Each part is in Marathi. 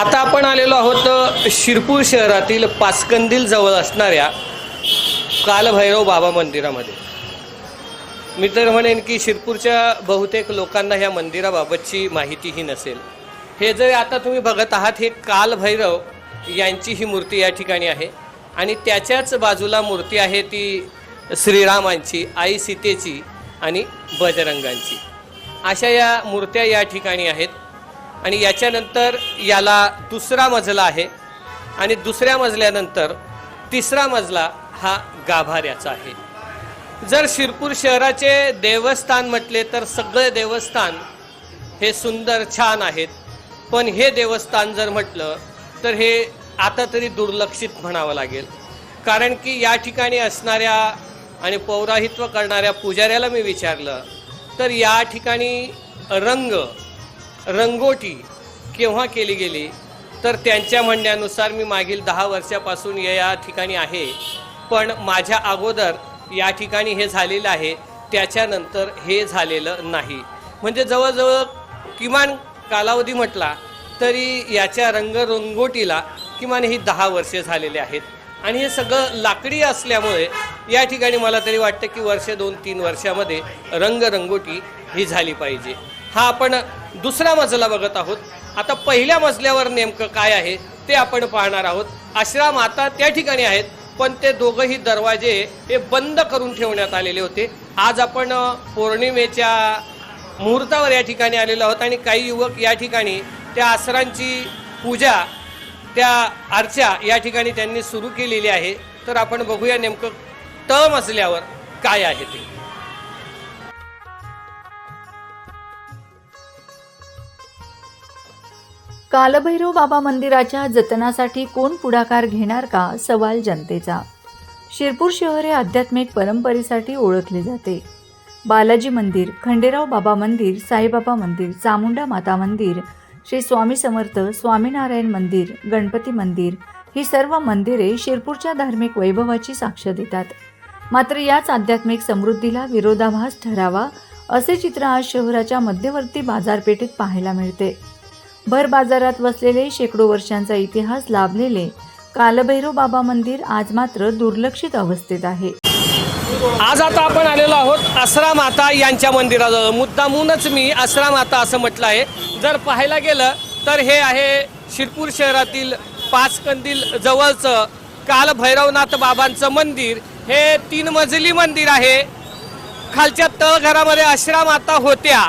आता आपण आलेलो आहोत शिरपूर शहरातील पाचकंदील जवळ असणाऱ्या कालभैरव बाबा मंदिरामध्ये। मी तर म्हणेन की शिरपूरच्या बहुतेक लोकांना ह्या मंदिराबाबतची माहितीही नसेल। हे जर आता तुम्ही बघत आहात, हे कालभैरव यांची ही मूर्ती या ठिकाणी आहे आणि त्याच्याच बाजूला मूर्ती आहे ती श्रीरामांची, आई सीतेची आणि बजरंगांची। अशा या मूर्त्या या ठिकाणी आहेत आणि याच्यानंतर याला दुसरा मजला आहे आणि दुसऱ्या मजल्यानंतर तिसरा मजला हा गाभाऱ्याचा आहे। जर शिरपूर शहराचे देवस्थान म्हटले तर सगळे देवस्थान हे सुंदर छान आहेत, पण हे देवस्थान जर म्हटलं तर हे आता तरी दुर्लक्षित म्हणावं लागेल। कारण की या ठिकाणी असणाऱ्या आणि पौराहित्व करणाऱ्या पुजाऱ्याला मी विचारलं तर या ठिकाणी रंगोटी केव्हा केली गेली तर त्यांच्या म्हणण्यानुसार मी मागील 10 वर्षापासून या ठिकाणी आहे, पण माझ्या अगोदर या ठिकाणी हे झालेलं आहे, त्याच्यानंतर हे झालेलं नाही। म्हणजे जवळजवळ किमान कालावधी म्हटला तरी याच्या रंगोटीला किमान ही 10 वर्षे झालेले आहेत आणि हे सगळं लाकडी असल्यामुळे या ठिकाणी मला तरी वाटतं की वर्ष 2-3 वर्षामध्ये रंगोटी ही झाली पाहिजे। हा आपण दुसरा मजला बघत आहोत। आता पहिल्या मजल्यावर नेमकं काय आहे ते आपण पाहणार आहोत। आश्रम आता त्या ठिकाणी आहेत, पण ते दोघंही दरवाजे हे बंद करून ठेवण्यात आलेले होते। आज आपण पौर्णिमेच्या मुहूर्तावर या ठिकाणी आलेलो आहोत आणि काही युवक या ठिकाणी त्या आसरांची पूजा, त्या अर्चा या ठिकाणी त्यांनी सुरू केलेली आहे। तर आपण बघूया नेमकं त मजल्यावर काय आहे ते। कालभैरव बाबा मंदिराच्या जतनासाठी कोण पुढाकार घेणार का, सवाल जनतेचा। शिरपूर शहर हे आध्यात्मिक परंपरेसाठी ओळखले जाते। बालाजी मंदिर, खंडेराव बाबा मंदिर, साईबाबा मंदिर, चामुंडा माता मंदिर, श्री स्वामी समर्थ, स्वामीनारायण मंदिर, गणपती मंदिर ही सर्व मंदिरे शिरपूरच्या धार्मिक वैभवाची साक्ष देतात। मात्र याच आध्यात्मिक समृद्धीला विरोधाभास ठरावा असे चित्र आज शहराच्या मध्यवर्ती बाजारपेठेत पाहायला मिळते। भर बाजारात वसलेले शेकडो वर्षांचा इतिहास लाभलेले कालभैरव बाबा मंदिर आज मात्र दुर्लक्षित अवस्थेत आहे। आज आता आपण आलेलो आहोत आसरा माता यांच्या मंदिराजवळ। मुद्दामूनच मी आसरा माता असं म्हटलं आहे। जर पाहायला गेलं तर हे आहे शिरपूर शहरातील पाचकंदील जवळचं कालभैरवनाथ बाबांचं मंदिर। हे 3 मजली मंदिर आहे। खालच्या तळघरामध्ये आश्रा माता होत्या,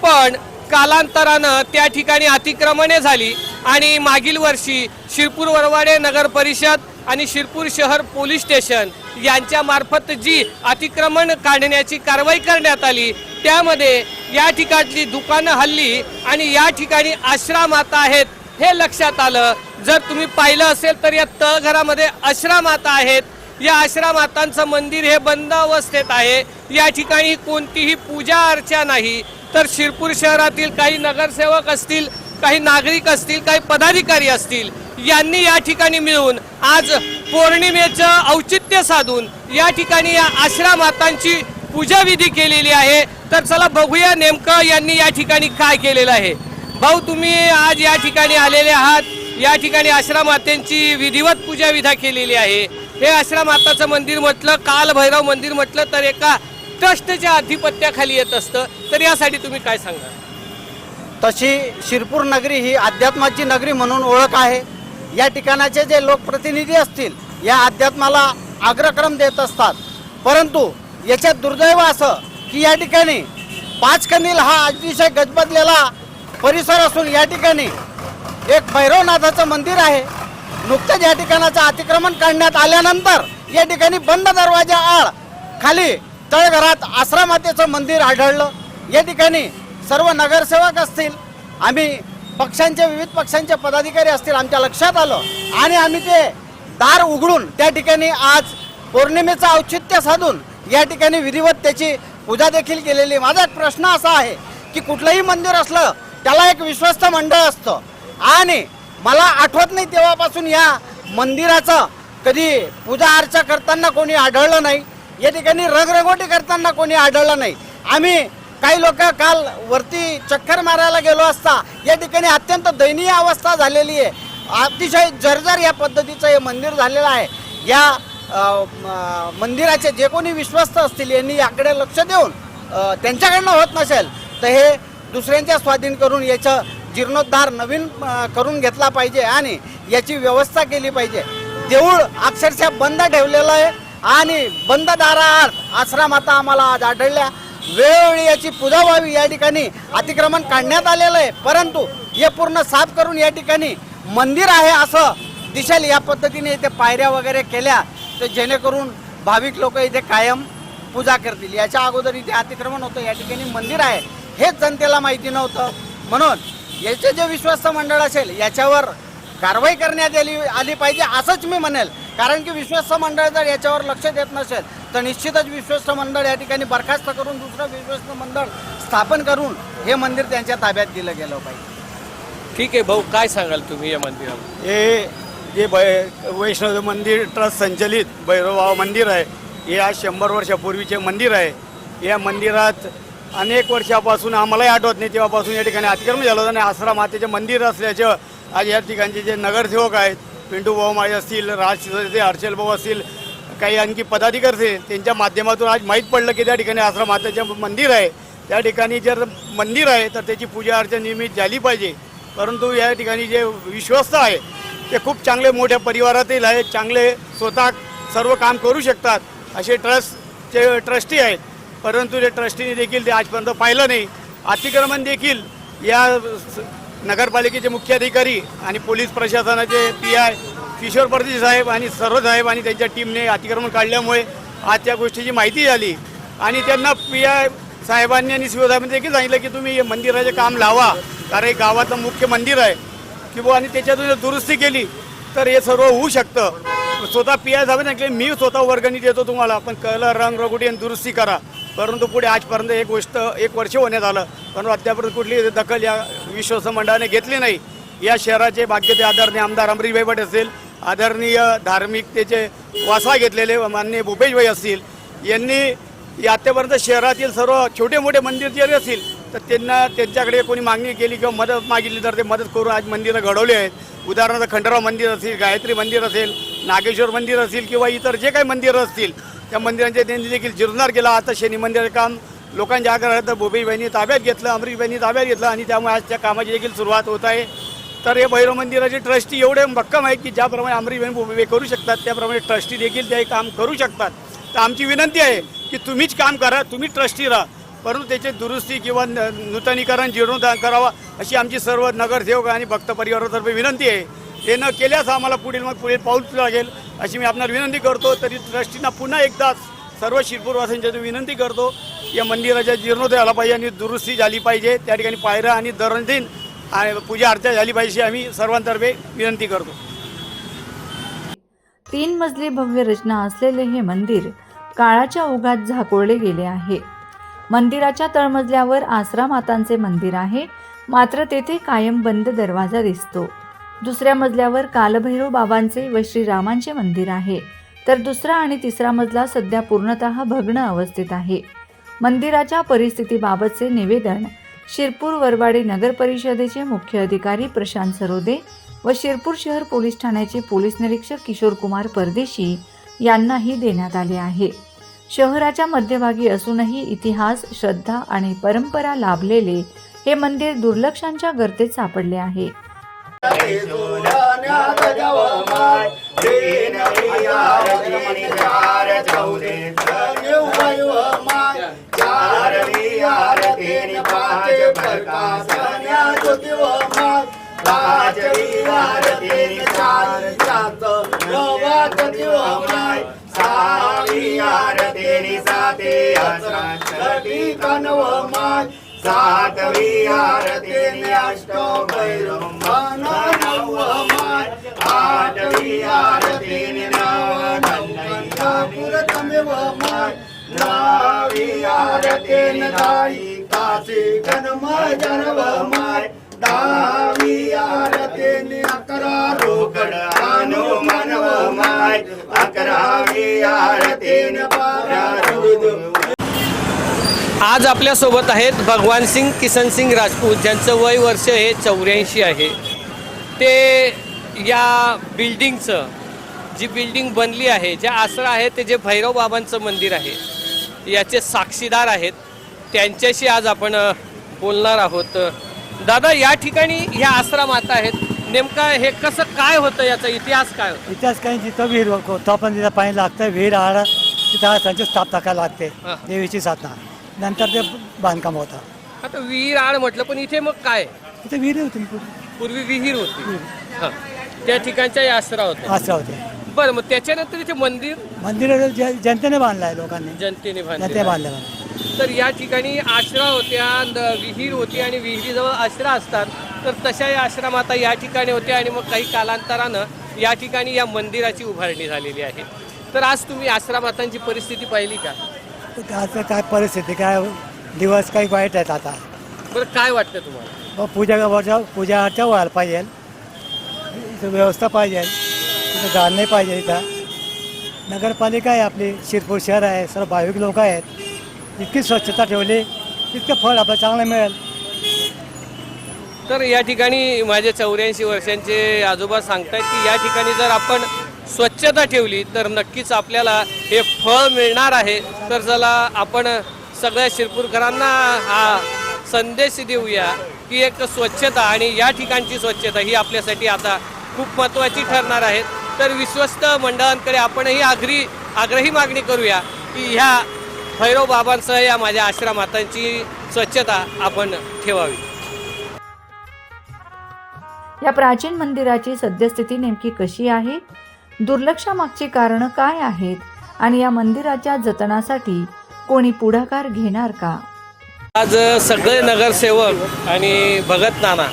पण कालांतरानं त्या ठिकाणी अतिक्रमणे झाली आणि मागील वर्षी शिरपूर वरवाडे नगर परिषद आणि शिरपूर शहर पोलीस स्टेशन यांच्या मार्फत जी अतिक्रमण काढण्याची कारवाई करण्यात आली, त्यामध्ये या ठिकाणची दुकानं हल्ली आणि या ठिकाणी आश्रा माता आहेत हे लक्षात आलं। जर तुम्ही पाहिलं असेल तर या तळघरामध्ये आश्रा माता आहेत। या आश्रा मातांचं मंदिर हे बंद अवस्थेत आहे। या ठिकाणी कोणतीही पूजा अर्चा नाही। तर शिरपूर शहरातील काही नगरसेवक असतील, काही नागरिक असतील, काही पदाधिकारी असतील, यांनी या ठिकाणी मिळून आज पौर्णिमेचं औचित्य साधून या ठिकाणी या आश्रा मातांची पूजा विधी केलेली आहे। तर चला बघूया नेमकं यांनी या ठिकाणी काय केलेलं आहे। भाऊ, तुम्ही आज या ठिकाणी आलेले आहात, या ठिकाणी आश्रा मातेंची विधिवत पूजा विधा केलेली आहे। हे आश्रा माताचं मंदिर म्हटलं, कालभैरव मंदिर म्हटलं तर एका ट्रस्टच्या अधिपत्याखाली येत असतं, तर यासाठी तुम्ही काय सांगणार? तशी शिरपूर नगरी ही अध्यात्माची नगरी म्हणून ओळख आहे। या ठिकाणाचे जे लोकप्रतिनिधी असतील या अध्यात्माला अग्रक्रम देत असतात, परंतु याच्यात दुर्दैव असं की या ठिकाणी पाचकंदील हा अतिशय गजबजलेला परिसर असून या ठिकाणी एक भैरवनाथाचं मंदिर आहे। नुकतेच या ठिकाणाचं अतिक्रमण काढण्यात आल्यानंतर या ठिकाणी बंद दरवाजा आड खाली तळघरात आश्रा मातेचं मंदिर आढळलं। या ठिकाणी सर्व नगरसेवक असतील, आम्ही विविध पक्षांचे पदाधिकारी असतील, आमच्या लक्षात आलं आणि आम्ही ते दार उघडून त्या ठिकाणी आज पौर्णिमेचं औचित्य साधून या ठिकाणी विधिवत त्याची पूजा देखील केलेली। माझा एक प्रश्न असा आहे की कुठलंही मंदिर असलं त्याला एक विश्वस्त मंडळ असतं आणि मला आठवत नाही तेव्हापासून या मंदिराचं कधी पूजा अर्चा करताना कोणी आढळलं नाही। या ठिकाणी रंगरंगोटी करताना कोणी आढळलं नाही। आम्ही काही लोक काल वरती चक्कर मारायला गेलो असता या ठिकाणी अत्यंत दयनीय अवस्था झालेली आहे. अतिशय जर्जर या पद्धतीचं हे मंदिर झालेलं आहे. या मंदिराचे जे कोणी विश्वस्त असतील यांनी याकडे लक्ष देऊन त्यांच्याकडनं होत नसेल तर हे दुसऱ्यांच्या स्वाधीन करून याचं जीर्णोद्धार नवीन करून घेतला पाहिजे आणि याची व्यवस्था केली पाहिजे. देऊळ अक्षरशः बंद ठेवलेलं आहे आणि बंद दाराआड आश्रम आता आम्हाला आज आढळल्या. वेळोवेळी याची पूजा व्हावी या ठिकाणी अतिक्रमण काढण्यात आलेलं आहे, परंतु हे पूर्ण साफ करून या ठिकाणी मंदिर आहे असं दिसेल या पद्धतीने इथे पायऱ्या वगैरे केल्या तर जेणेकरून भाविक लोक इथे कायम पूजा करतील. याच्या अगोदर इथे अतिक्रमण होतं, या ठिकाणी मंदिर आहे हेच जनतेला माहिती नव्हतं. म्हणून याचे जे विश्वस्त मंडळ असेल याच्यावर कारवाई करण्यात आली पाहिजे असंच मी म्हणेल. कारण की विश्वस्त मंडळ जर याच्यावर लक्ष देत नसेल तर निश्चितच विश्वस्त मंडळ या ठिकाणी बरखास्त करून दुसरं विश्वस्त मंडळ स्थापन करून हे मंदिर त्यांच्या ताब्यात दिलं गेलं पाहिजे. ठीक आहे भाऊ, काय सांगाल तुम्ही या मंदिरावर? हे जे वैष्णव मंदिर ट्रस्ट संचलित भैरवबाबा मंदिर आहे हे आज 100 वर्षापूर्वीचे मंदिर आहे. या मंदिरात अनेक वर्षापासून आम्हालाही आठवत नाही तेव्हापासून या ठिकाणी अतिक्रमण झालं होतं आणि आसरा मातेचे मंदिर असल्याचं आज या ठिकाणचे जे नगरसेवक आहेत पिंटू भाऊ माळी असतील, राज हर्षल भाऊ असतील, काही आणखी पदाधिकारी असतील त्यांच्या माध्यमातून आज माहीत पडलं की त्या ठिकाणी आसरा मातेचं मंदिर आहे. त्या ठिकाणी जर मंदिर आहे तर त्याची पूजा अर्चा नियमित झाली पाहिजे. परंतु या ठिकाणी जे विश्वस्त आहे ते खूप चांगले मोठ्या परिवारातील आहेत, चांगले स्वतः सर्व काम करू शकतात असे ट्रस्टचे ट्रस्टी आहेत. परंतु ते ट्रस्टीने देखील ते आजपर्यंत पाहिलं नाही. अतिक्रमण देखील या नगरपालिकेचे मुख्य अधिकारी आणि पोलीस प्रशासनाचे PI किशोर परदेशी साहेब आणि सर्व साहेब आणि त्यांच्या टीमने अतिक्रमण काढल्यामुळे आज त्या गोष्टीची माहिती झाली आणि त्यांना PI साहेबांनी आणि शिवसाहेबांनी देखील सांगितलं की तुम्ही हे मंदिराचे काम लावा, कारण हे गावाचं मुख्य मंदिर आहे किंवा आणि त्याच्यातून जर दुरुस्ती केली तर हे सर्व होऊ शकतं. स्वतः PI साहेबांनी सांगितले मी स्वतः वर्गणी देतो तुम्हाला, पण कलर रंगरंगोटी आणि दुरुस्ती करा. परंतु पुढे आजपर्यंत एक वर्ष होण्यात आलं परंतु अद्यापर्यंत कुठली दखल या विश्वस्त मंडळाने घेतली नाही. या शहराचे भाग्यते आदरणीय आमदार अमरीशभाई भट असतील, आदरणीय धार्मिकतेचे वासा घेतलेले माननीय भूपेशभाई असतील, यांनी आतापर्यंत शहरातील सर्व छोटे मोठे मंदिर जरी असतील तर त्यांच्याकडे कोणी मागणी केली किंवा मदत मागितली तर ते मदत करून आज मंदिरं घडवली आहेत. उदाहरणार्थ खंडराव मंदिर असेल, गायत्री मंदिर असेल, नागेश्वर मंदिर असेल किंवा इतर जे काही मंदिरं असतील त्या मंदिरांचे त्यांनी देखील जीर्णोद्धार केला. आता शनी मंदिराचं काम लोकांच्या आग्रहार्थ भूपेशभाईंनी ताब्यात घेतलं, अमरीशभाईंनी ताब्यात घेतलं आणि त्यामुळे आज त्या कामाची देखील सुरुवात होत आहे. तर हे भैरव मंदिराचे ट्रस्टी एवढे भक्कम आहेत की ज्याप्रमाणे अमरीशभाई भूपेशभाई करू शकतात त्याप्रमाणे ट्रस्टी देखील ते काम करू शकतात. तर आमची विनंती आहे की तुम्हीच काम करा, तुम्ही ट्रस्टी राहा, परंतु त्याची दुरुस्ती किंवा नूतनीकरण जीर्णोद्धार करावा अशी आमची सर्व नगरसेवक आणि भक्त परिवारातर्फे विनंती आहे. हे न केल्यास आम्हाला पुढील पाऊल लागेल अशी मी आपल्याला विनंती करतो. तरी ट्रस्टींना पुन्हा एकदा सर्व शिरपूरवासियांच्या विनंती करतो या मंदिराच्या जीर्णोद्धार झाला पाहिजे आणि दुरुस्ती झाली पाहिजे. त्या ठिकाणी पायऱ्या आणि दैनंदिन आणि पूजा अर्चा झाली पाहिजे आम्ही सर्वांतर्फे विनंती करतो. 3 मजली भव्य रचना असलेले हे मंदिर काळाच्या ओघात झाकोळले गेले आहे. मंदिराच्या तळमजल्यावर आसरा मातांचे मंदिर आहे, मात्र तेथे कायम बंद दरवाजा दिसतो. दुसऱ्या मजल्यावर कालभैरव बाबांचे व श्रीरामांचे मंदिर आहे, तर दुसरा आणि तिसरा मजला सध्या पूर्णतः भग्न अवस्थेत आहे. मंदिराच्या परिस्थितीबाबतचे निवेदन शिरपूर वरवाडी नगर परिषदेचे मुख्य अधिकारी प्रशांत सरोदे व शिरपूर शहर पोलीस ठाण्याचे पोलीस निरीक्षक किशोर कुमार परदेशी यांनाही देण्यात आले आहे. शहराच्या मध्यभागी असूनही इतिहास, श्रद्धा आणि परंपरा लाभलेले हे मंदिर दुर्लक्षांच्या गर्तेत सापडले आहे. सातवी आरती अष्टो भैरव नवमाय आठवी आरती नवपुरतमेवमाय नवी आरती दाई काशी गणमय जनवमाय दहावी आरती 11 रोकड हनुमानवमाय 11वी आरती आज आपल्यासोबत आहेत भगवान सिंग किसन सिंग राजपूत, ज्यांचं वय वर्ष हे 84 आहे. ते या बिल्डिंगचं, जी बिल्डिंग बनली आहे, जे आसरा आहे, ते जे भैरव बाबांचं मंदिर आहे, याचे साक्षीदार आहेत. त्यांच्याशी आज आपण बोलणार आहोत. दादा, या ठिकाणी ह्या आसरा माता आहेत, नेमका हे कसं काय होतं, याचा इतिहास काय होता? इतिहास काही जिथं विहीर होतो पण तिथं पाणी लागतं, विहीर आड तिथं त्यांची स्थापना करायला लागते, हा. देवीची साधना, नंतर ते बांधकाम होतं. आता विहीर आड म्हटलं, पण इथे मग काय? तिथे विहीर होती पूर्वी विहीर होती. हां, त्या ठिकाणचा या आसरा होता. आसरा होते. बरं, मग त्याच्यानंतर इथे मंदिर जनतेने बांधलं आहे, लोकांनी जनतेने जनते बांधले. बांधलं. तर या ठिकाणी आश्रा होत्या, विहीर होती आणि विहिरीजवळ आश्रा असतात. तर तशा या आश्रमाता या ठिकाणी होत्या आणि मग काही कालांतरानं या ठिकाणी या मंदिराची उभारणी झालेली आहे. तर आज तुम्ही आश्रमातांची परिस्थिती पाहिली का? आता काय परिस्थिती, काय दिवस काही वाईट आहेत आता. बरं, काय वाटतं तुम्हाला? पूजा अर्चा व्हायला पाहिजे, इथं व्यवस्था पाहिजे, इथं झाड नाही पाहिजे. इथं नगरपालिका आहे आपली, शिरपूर शहर आहे, सर्व भाविक लोक आहेत. इतकी स्वच्छता ठेवली, तितकं फळ आपल्याला चांगलं मिळेल. तर या ठिकाणी माझे 84 वर्षांचे आजोबा सांगतायत की या ठिकाणी जर आपण स्वच्छता ठेवली तर नक्कीच आपल्याला हे फळ मिळणार आहे. तर चला आपण सगळ्या शिरपूरकरांना हा संदेश देऊया की एक स्वच्छता आणि या ठिकाणची स्वच्छता ही आपल्यासाठी आता खूप महत्त्वाची ठरणार आहे. तर विश्वस्त मंडळांकडे आपणही आग्रही मागणी करूया की ह्या भैरव बाबांसह या माझ्या आश्रमातांची स्वच्छता आपण ठेवावी. या प्राचीन मंदिराची सद्यस्थिती नेमकी कशी आहे, दुर्लक्षामागची कारणं काय आहेत आणि या मंदिराच्या जतनासाठी कोणी पुढाकार घेणार का? आज सगळे नगरसेवक आणि भगत नाना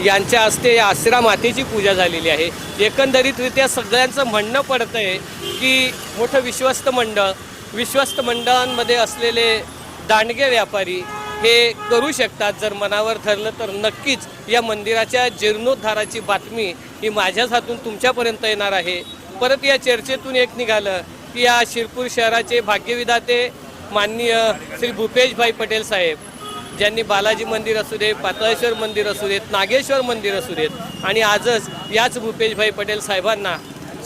यांच्या हस्ते या आसरा मातेची पूजा झालेली आहे. एकंदरीतरित्या सगळ्यांचं म्हणणं पडतं आहे की मोठं विश्वस्त मंडळांमध्ये असलेले दांडगे व्यापारी हे करू शकतात. जर मनावर ठरलं तर नक्कीच या मंदिराच्या जीर्णोद्धाराची बातमी ही माझ्याच हातून तुमच्यापर्यंत येणार आहे. परत या चर्चेतून एक निघालं की या शिरपूर शहराचे भाग्यविधाते माननीय श्री भूपेशभाई पटेल साहेब, ज्यांनी बालाजी मंदिर असू दे, पाताळेश्वर मंदिर असू देत, नागेश्वर मंदिर असू देत आणि आजच याच भूपेशभाई पटेल साहेबांना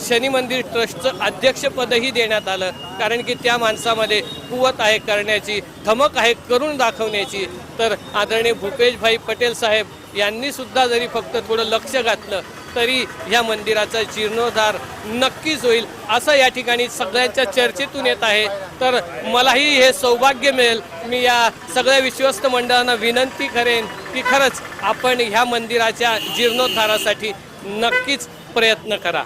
शनी मंदिर ट्रस्टचं अध्यक्षपदही देण्यात आलं. कारण की त्या माणसामध्ये कुवत आहे करण्याची, धमक आहे करून दाखवण्याची. तर आदरणीय भूपेशभाई पटेल साहेब यांनी सुद्धा जरी फक्त थोडं लक्ष घातलं तरी ह्या मंदिराचा जीर्णोद्धार नक्कीच होईल असं या ठिकाणी सगळ्यांच्या चर्चेतून येत आहे. तर मलाही हे सौभाग्य मिळेल. मी या सगळ्या विश्वस्त मंडळांना विनंती करेन की खरंच आपण ह्या मंदिराच्या जीर्णोद्धारासाठी नक्कीच प्रयत्न करा.